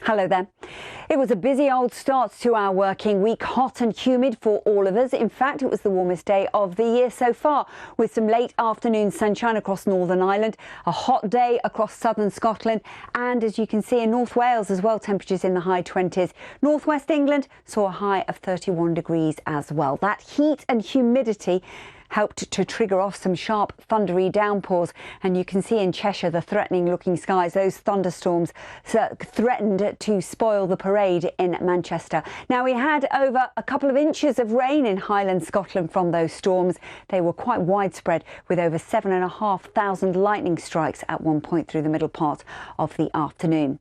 Hello there. It was a busy old start to our working week, hot and humid for all of us. In fact, it was the warmest day of the year so far, with some late afternoon sunshine across Northern Ireland, a hot day across southern Scotland, and as you can see in North Wales as well, temperatures in the high 20s. Northwest England saw a high of 31 degrees as well. That heat and humidity helped to trigger off some sharp thundery downpours, and you can see in Cheshire the threatening looking skies. Those thunderstorms threatened to spoil the parade in Manchester. Now, we had over a couple of inches of rain in Highland Scotland from those storms. They were quite widespread, with over 7,500 lightning strikes at one point through the middle part of the afternoon.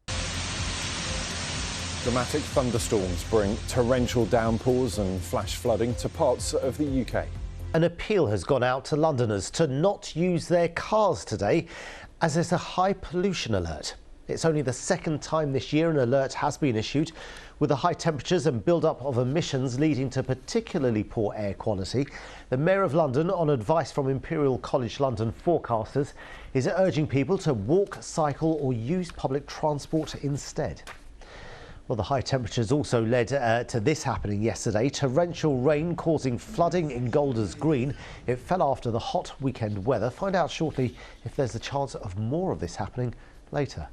Dramatic thunderstorms bring torrential downpours and flash flooding to parts of the UK. An appeal has gone out to Londoners to not use their cars today, as there's a high pollution alert. It's only the second time this year an alert has been issued, with the high temperatures and build-up of emissions leading to particularly poor air quality. The Mayor of London, on advice from Imperial College London forecasters, is urging people to walk, cycle or use public transport instead. Well, the high temperatures also led to this happening yesterday. Torrential rain causing flooding in Golders Green. It fell after the hot weekend weather. Find out shortly if there's a chance of more of this happening later.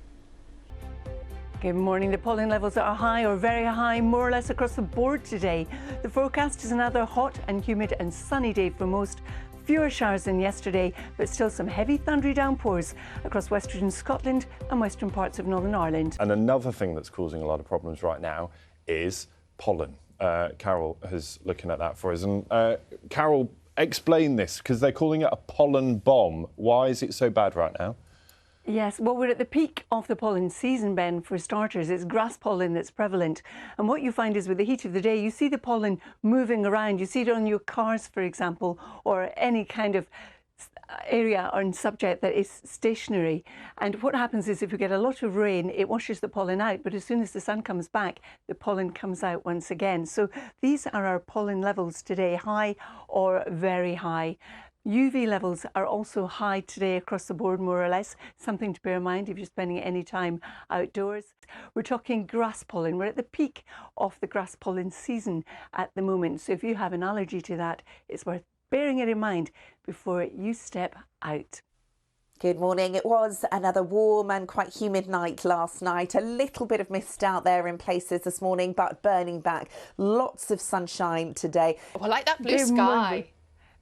Good morning. The pollen levels are high or very high, more or less across the board today. The forecast is another hot and humid and sunny day for most. Fewer showers than yesterday, but still some heavy thundery downpours across western Scotland and western parts of Northern Ireland. And another thing that's causing a lot of problems right now is pollen. Carol is looking at that for us. And Carol, explain this, because they're calling it a pollen bomb. Why is it so bad right now? Yes, well, we're at the peak of the pollen season, Ben, for starters. It's grass pollen that's prevalent. And what you find is with the heat of the day, you see the pollen moving around. You see it on your cars, for example, or any kind of area or subject that is stationary. And what happens is if you get a lot of rain, it washes the pollen out. But as soon as the sun comes back, the pollen comes out once again. So these are our pollen levels today, high or very high. UV levels are also high today across the board, more or less. Something to bear in mind if you're spending any time outdoors. We're talking grass pollen. We're at the peak of the grass pollen season at the moment. So if you have an allergy to that, it's worth bearing it in mind before you step out. Good morning. It was another warm and quite humid night last night. A little bit of mist out there in places this morning, but burning back. Lots of sunshine today. Well, I like that blue sky.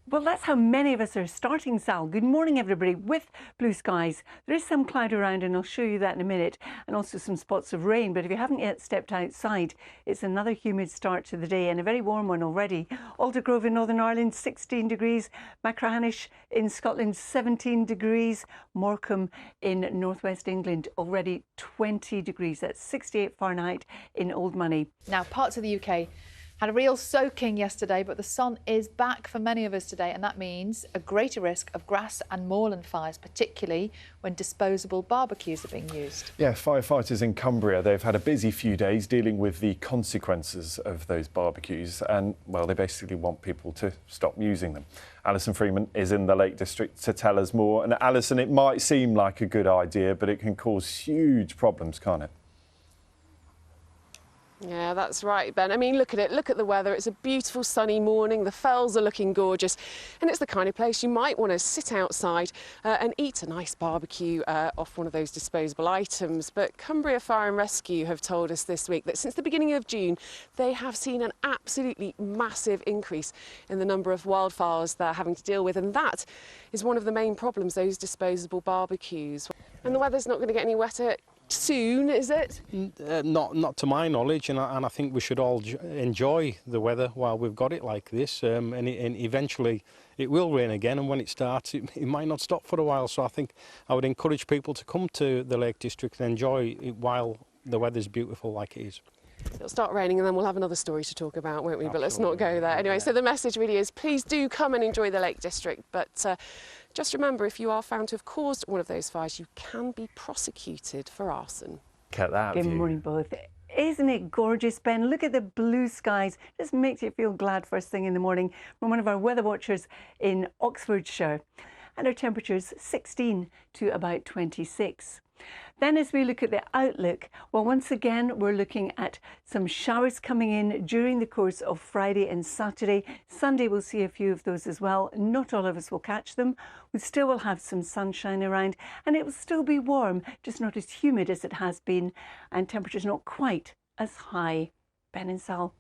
Well, that's how many of us are starting, Sal. Good morning, everybody, with blue skies. There is some cloud around, and I'll show you that in a minute, and also some spots of rain. But if you haven't yet stepped outside, it's another humid start to the day and a very warm one already. Aldergrove in Northern Ireland, 16 degrees. Machrihanish in Scotland, 17 degrees. Morecambe in northwest England, already 20 degrees. That's 68 Fahrenheit in Old Money. Now, parts of the UK had a real soaking yesterday, but the sun is back for many of us today, and that means a greater risk of grass and moorland fires, particularly when disposable barbecues are being used. Yeah, firefighters in Cumbria, they've had a busy few days dealing with the consequences of those barbecues, and, well, they basically want people to stop using them. Alison Freeman is in the Lake District to tell us more. And Alison, it might seem like a good idea, but it can cause huge problems, can't it? Yeah, that's right, Ben. I mean, look at it. Look at the weather. It's a beautiful sunny morning. The fells are looking gorgeous. And it's the kind of place you might want to sit outside and eat a nice barbecue off one of those disposable items. But Cumbria Fire and Rescue have told us this week that since the beginning of June, they have seen an absolutely massive increase in the number of wildfires they're having to deal with. And that is one of the main problems, those disposable barbecues. And the weather's not going to get any wetter soon, is it? Not to my knowledge, and I think we should all enjoy the weather while we've got it like this, and eventually it will rain again, and when it starts it might not stop for a while, so I think I would encourage people to come to the Lake District and enjoy it while the weather's beautiful like it is. It'll start raining and then we'll have another story to talk about, won't we? Absolutely. But let's not go there. Anyway, so the message really is please do come and enjoy the Lake District. But just remember, if you are found to have caused one of those fires, you can be prosecuted for arson. Look at that Good view. morning, both. Isn't it gorgeous, Ben? Look at the blue skies. Just makes you feel glad first thing in the morning from one of our weather watchers in Oxfordshire. And our temperatures 16 to about 26. Then as we look at the outlook, well, once again, we're looking at some showers coming in during the course of Friday and Saturday. Sunday, we'll see a few of those as well. Not all of us will catch them. We still will have some sunshine around, and it will still be warm, just not as humid as it has been, and temperatures not quite as high. Ben and Sal.